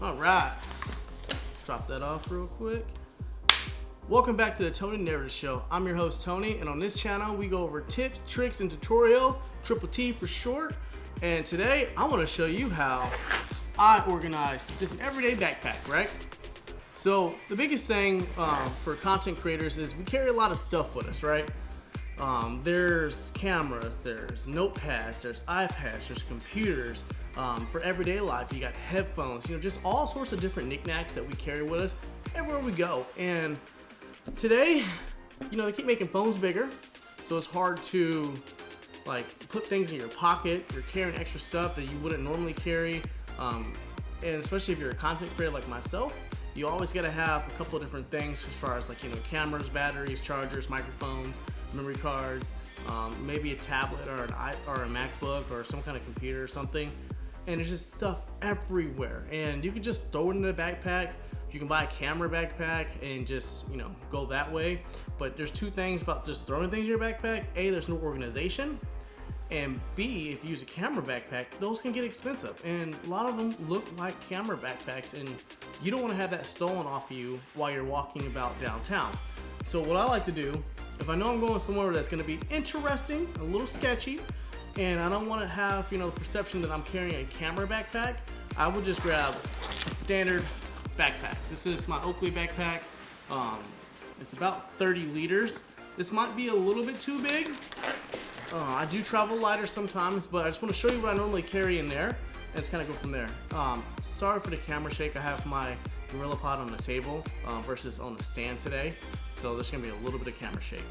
All right, drop that off real quick. Welcome back to the Tony Narrative Show. I'm your host Tony, and on this channel we go over tips, tricks, and tutorials, triple T for short. And today I want to show you how I organize just an everyday backpack, right? So the biggest thing for content creators is we carry a lot of stuff with us, right? There's cameras, there's notepads, there's iPads, there's computers. For everyday life, you got headphones, just all sorts of different knickknacks that we carry with us everywhere we go. And today, they keep making phones bigger, so it's hard to put things in your pocket. You're carrying extra stuff that you wouldn't normally carry, and especially if you're a content creator like myself, you always got to have a couple of different things as far as cameras, batteries, chargers, microphones, memory cards, maybe a tablet or a MacBook or some kind of computer or something. And there's just stuff everywhere, and you can just throw it in a backpack. You can buy a camera backpack and just go that way. But there's two things about just throwing things in your backpack. A, there's no organization, and B, if you use a camera backpack, those can get expensive, and a lot of them look like camera backpacks, and you don't want to have that stolen off of you while you're walking about downtown. So what I like to do, if I know I'm going somewhere that's going to be interesting, a little sketchy, and I don't want to have the perception that I'm carrying a camera backpack, I would just grab a standard backpack. This is my Oakley backpack. It's about 30 liters. This might be a little bit too big. I do travel lighter sometimes, but I just want to show you what I normally carry in there, and just kind of go from there. Sorry for the camera shake. I have my Gorilla Pod on the table versus on the stand today, so there's going to be a little bit of camera shake.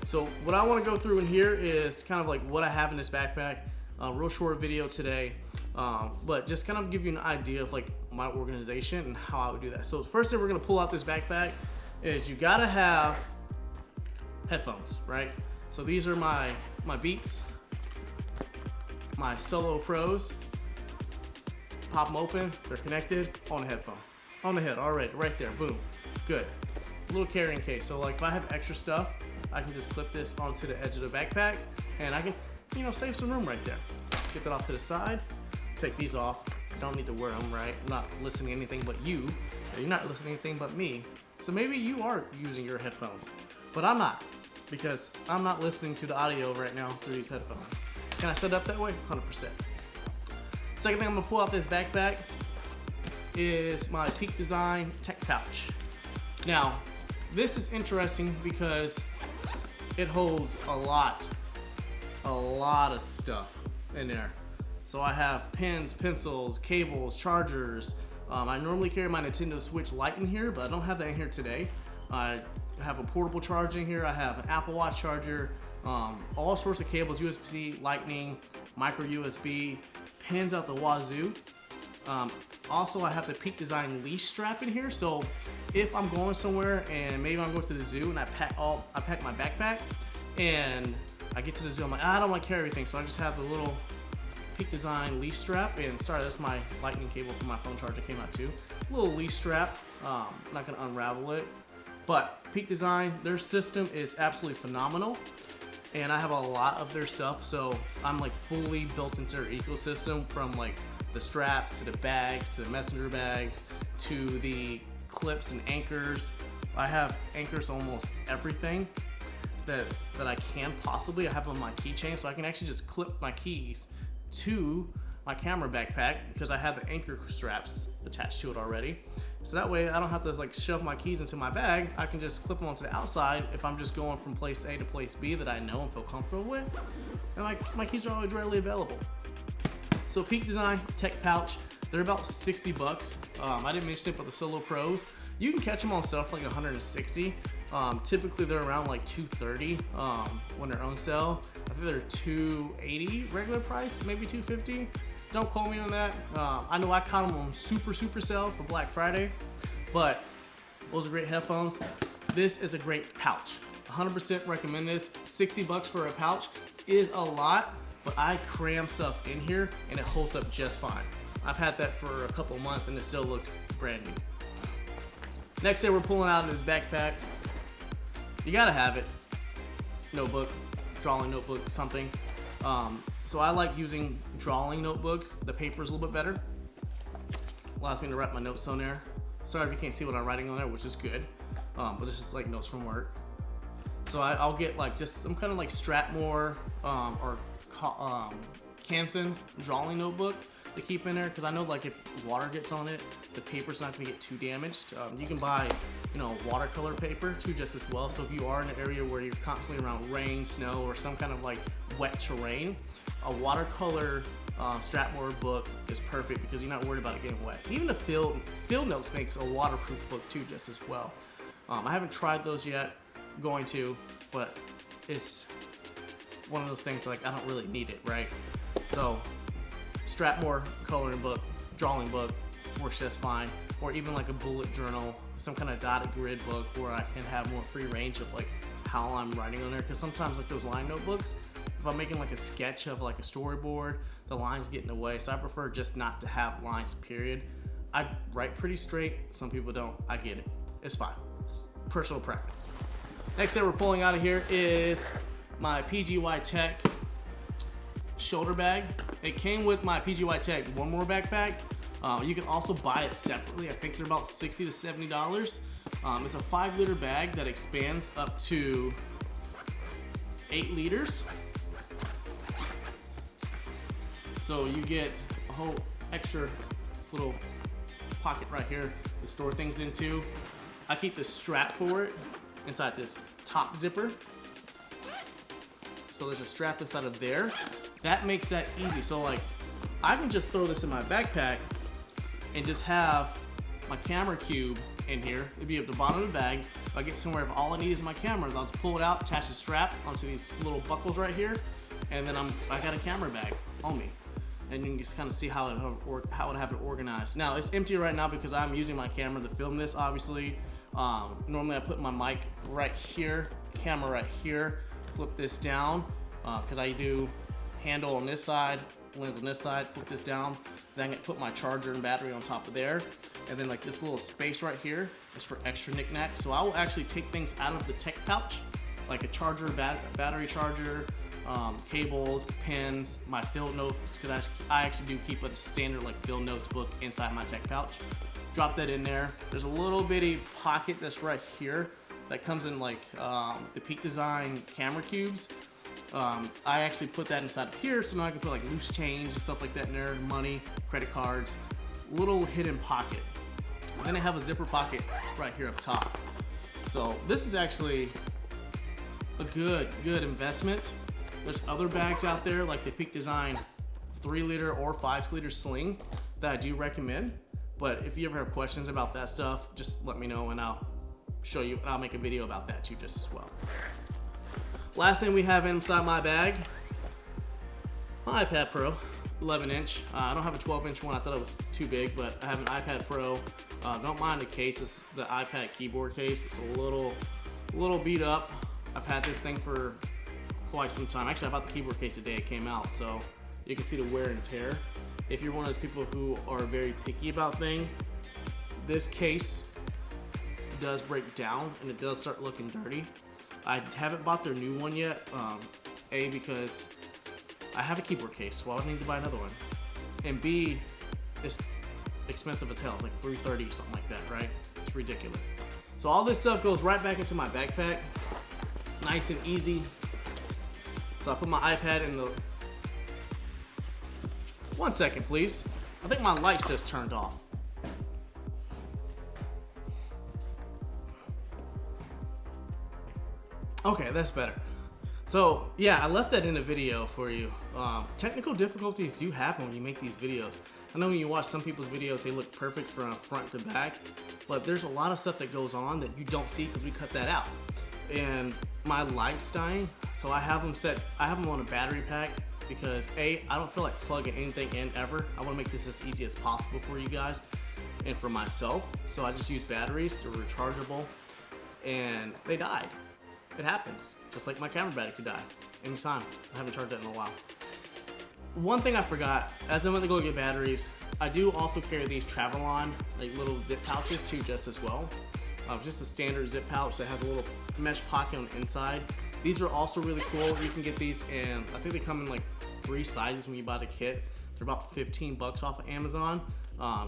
So what I want to go through in here is kind of like what I have in this backpack. Real short video today, but just kind of give you an idea of my organization and how I would do that. So the first thing we're going to pull out this backpack is you got to have headphones, right? So these are my Beats, my Solo Pros. Pop them open, they're connected on the headphone, on the head already, right there, boom, good. Little carrying case, so if I have extra stuff, I can just clip this onto the edge of the backpack, and I can, save some room right there. Get that off to the side, take these off. Don't need to wear them, right? I'm not listening to anything but you. You're not listening to anything but me. So maybe you are using your headphones, but I'm not, because I'm not listening to the audio right now through these headphones. Can I set it up that way? 100%. Second thing I'm gonna pull out this backpack is my Peak Design Tech Pouch. Now, this is interesting because it holds a lot of stuff in there. So I have pens, pencils, cables, chargers. I normally carry my Nintendo Switch Lite in here, but I don't have that in here today. I have a portable charger in here. I have an Apple Watch charger, all sorts of cables, USB-C, Lightning, micro USB, pins out the wazoo. Also, I have the Peak Design leash strap in here, so if I'm going somewhere and maybe I'm going to the zoo and I pack my backpack and I get to the zoo, I'm like, I don't want to carry everything, so I just have the little Peak Design leash strap. And sorry, that's my lightning cable for my phone charger came out too. Little leash strap. I'm not gonna unravel it, but Peak Design, their system is absolutely phenomenal, and I have a lot of their stuff, so I'm fully built into their ecosystem, from the straps to the bags to the messenger bags to the clips and anchors. I have anchors on almost everything that I can possibly. I have on my keychain, so I can actually just clip my keys to my camera backpack because I have the anchor straps attached to it already. So that way I don't have to shove my keys into my bag. I can just clip them onto the outside if I'm just going from place A to place B that I know and feel comfortable with. And my keys are always readily available. So Peak Design Tech Pouch, they're about 60 bucks. I didn't mention it, but the Solo Pros, you can catch them on sale for 160. Typically they're around 230 when they're on sale. I think they're 280 regular price, maybe 250. Don't quote me on that. I know I caught them on super sale for Black Friday, but those are great headphones. This is a great pouch. 100% recommend this. 60 bucks for a pouch is a lot, but I cram stuff in here and it holds up just fine. I've had that for a couple months and it still looks brand new. Next thing we're pulling out of this backpack, you gotta have it. Notebook, drawing notebook, something. So I like using drawing notebooks. The paper is a little bit better. allows me to write my notes on there. Sorry if you can't see what I'm writing on there, which is good, but it's just like notes from work. So I'll get like just some kind of like Strathmore or Canson drawing notebook to keep in there, because I know like if water gets on it, the paper's not gonna get too damaged. You can buy, watercolor paper too just as well. So if you are in an area where you're constantly around rain, snow, or some kind of like wet terrain, a watercolor Strathmore book is perfect because you're not worried about it getting wet. Even the field notes makes a waterproof book too just as well. I haven't tried those yet, going to, but it's one of those things like I don't really need it, right? So Strathmore coloring book, drawing book works just fine, or even like a bullet journal, some kind of dotted grid book where I can have more free range of like how I'm writing on there. Because sometimes like those line notebooks, if I'm making like a sketch of like a storyboard, the lines get in the way, so I prefer just not to have lines, period. I write pretty straight, some people don't, I get it, it's fine, it's personal preference. Next thing we're pulling out of here is my PGY Tech shoulder bag. It came with my PGY Tech One More backpack. You can also buy it separately. I think they're about $60 to $70. It's a 5-liter bag that expands up to 8 liters. So you get a whole extra little pocket right here to store things into. I keep the strap for it inside this top zipper. So there's a strap inside of there. That makes that easy. So like, I can just throw this in my backpack and just have my camera cube in here. It'd be at the bottom of the bag. If I get somewhere, if all I need is my camera, I'll just pull it out, attach the strap onto these little buckles right here, and then I got a camera bag on me. And you can just kind of see how it have it organized. Now it's empty right now because I'm using my camera to film this, obviously. Normally I put my mic right here, camera right here, flip this down, because I do handle on this side, lens on this side, flip this down, then I put my charger and battery on top of there, and then like this little space right here is for extra knickknacks. So I will actually take things out of the tech pouch, like a charger, battery charger, cables, pens, my field notes, because I actually do keep a standard like field notes book inside my tech pouch. Drop that in there. There's a little bitty pocket that's right here that comes in like the Peak Design camera cubes. I actually put that inside of here, so now I can put like loose change and stuff like that in there, money, credit cards, little hidden pocket. And then I have a zipper pocket right here up top. So this is actually a good investment. There's other bags out there like the Peak Design 3-liter or 5-liter sling that I do recommend. But if you ever have questions about that stuff, just let me know and I'll show you, and I'll make a video about that too just as well. Last thing we have inside my bag, my iPad Pro, 11-inch. I don't have a 12-inch one. I thought it was too big, but I have an iPad Pro. Don't mind the case. It's the iPad keyboard case. It's a little beat up. I've had this thing for quite some time. Actually, I bought the keyboard case the day it came out, so you can see the wear and tear. If you're one of those people who are very picky about things, this case does break down and it does start looking dirty. I haven't bought their new one yet, A, because I have a keyboard case, so why would I need to buy another one? And B, it's expensive as hell, like $330, something like that, right? It's ridiculous. So all this stuff goes right back into my backpack, nice and easy. So I put my iPad in the, 1 second please. I think my lights just turned off. Okay, that's better. So yeah, I left that in the video for you. Technical difficulties do happen when you make these videos. I know when you watch some people's videos, they look perfect from front to back, but there's a lot of stuff that goes on that you don't see because we cut that out. And my light's dying, so I have them on a battery pack because A, I don't feel like plugging anything in ever. I want to make this as easy as possible for you guys and for myself. So I just use batteries. They're rechargeable, and they died. It happens, just like my camera battery could die anytime. I haven't charged that in a while. One thing I forgot, as I went to go get batteries, I do also carry these Travelon, like little zip pouches too, just as well. Just a standard zip pouch that has a little mesh pocket on the inside. These are also really cool. You can get these in, I think they come in like 3 sizes when you buy the kit. They're about 15 bucks off of Amazon.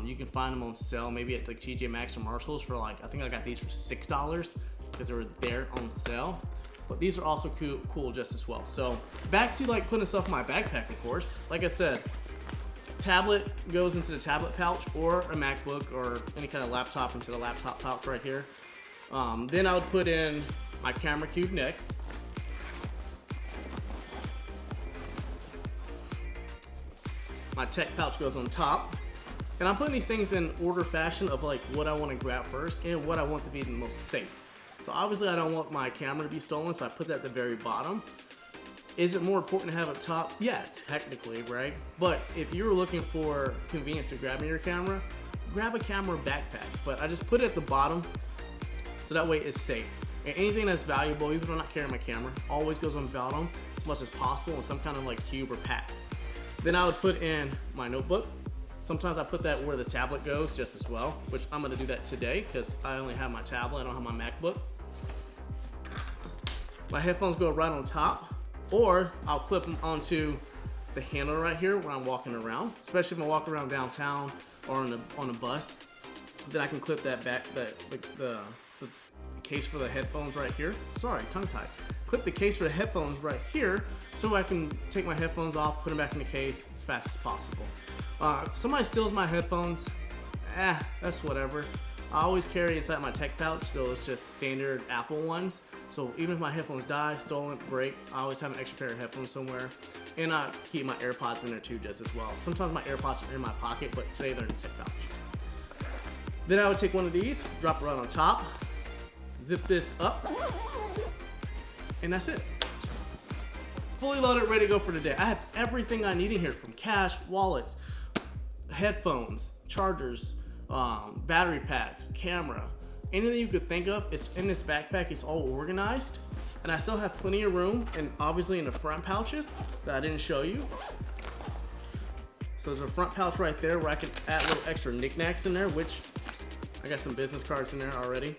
You can find them on sale, maybe at like TJ Maxx or Marshalls for like, I think I got these for $6 because they were there on sale. But these are also cool just as well. So back to like putting stuff in my backpack, of course. Like I said, tablet goes into the tablet pouch, or a MacBook or any kind of laptop into the laptop pouch right here. Then I would put in my camera cube next. My tech pouch goes on top. And I'm putting these things in order fashion of like what I want to grab first and what I want to be the most safe. So obviously I don't want my camera to be stolen, so I put that at the very bottom. Is it more important to have it top? Yeah, technically, right? But if you're looking for convenience to grabbing your camera, grab a camera backpack. But I just put it at the bottom so that way it's safe. And anything that's valuable, even if I'm not carrying my camera, always goes on bottom as much as possible in some kind of like cube or pack. Then I would put in my notebook. Sometimes I put that where the tablet goes just as well, which I'm gonna do that today because I only have my tablet, I don't have my MacBook. My headphones go right on top, or I'll clip them onto the handle right here when I'm walking around, especially if I'm walking around downtown or on a bus. Then I can clip that back, the case for the headphones right here. Sorry, tongue tied. Clip the case for the headphones right here so I can take my headphones off, put them back in the case as fast as possible. If somebody steals my headphones, that's whatever. I always carry inside my tech pouch, so it's just standard Apple ones. So even if my headphones die, stolen, break, I always have an extra pair of headphones somewhere. And I keep my AirPods in there too just as well. Sometimes my AirPods are in my pocket, but today they're in the tech pouch. Then I would take one of these, drop it right on top, zip this up, and that's it. Fully loaded, ready to go for today. I have everything I need in here, from cash, wallets, headphones, chargers, battery packs, camera, anything you could think of is in this backpack. It's all organized, and I still have plenty of room, and obviously in the front pouches that I didn't show you. So there's a front pouch right there where I can add little extra knickknacks in there, which I got some business cards in there already.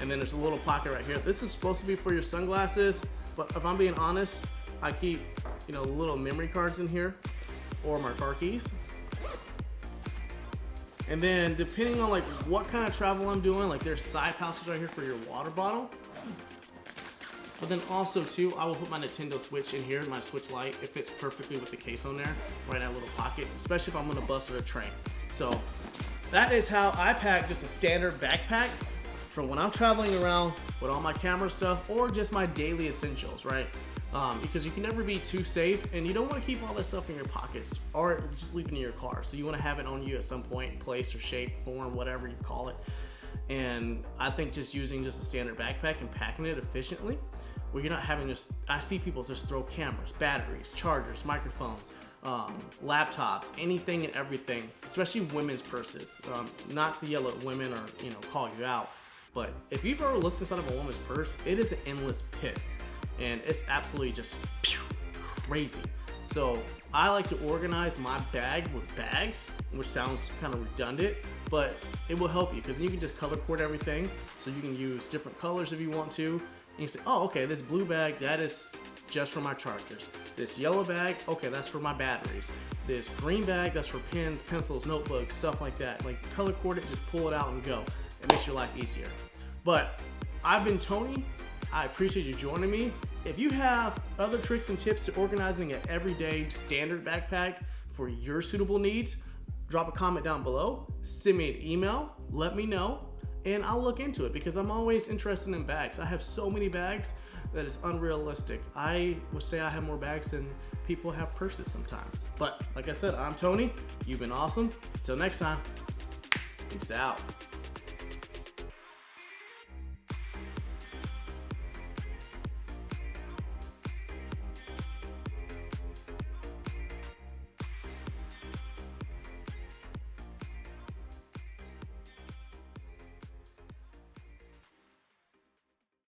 And then there's a little pocket right here. This is supposed to be for your sunglasses, but if I'm being honest, I keep, little memory cards in here or my car keys. And then depending on like what kind of travel I'm doing, like there's side pouches right here for your water bottle. But then also too, I will put my Nintendo Switch in here, my Switch Lite. It fits perfectly with the case on there, right in that little pocket, especially if I'm on a bus or a train. So that is how I pack just a standard backpack from when I'm traveling around with all my camera stuff or just my daily essentials, right? Because you can never be too safe, and you don't want to keep all that stuff in your pockets or just leave it in your car. So you want to have it on you at some point, place or shape, form, whatever you call it. And I think just using just a standard backpack and packing it efficiently, where you're not having I see people just throw cameras, batteries, chargers, microphones, laptops, anything and everything, especially women's purses. Not to yell at women or call you out, but if you've ever looked inside of a woman's purse, it is an endless pit. And it's absolutely just crazy. So I like to organize my bag with bags, which sounds kind of redundant, but it will help you because you can just color code everything. So you can use different colors if you want to. And you say, oh, okay, this blue bag, that is just for my chargers. This yellow bag, okay, that's for my batteries. This green bag, that's for pens, pencils, notebooks, stuff like that. Like color code it, just pull it out and go. It makes your life easier. But I've been Tony. I appreciate you joining me. If you have other tricks and tips to organizing an everyday standard backpack for your suitable needs, drop a comment down below, send me an email, let me know, and I'll look into it because I'm always interested in bags. I have so many bags that it's unrealistic. I would say I have more bags than people have purses sometimes. But like I said, I'm Tony. You've been awesome. Until next time, peace out.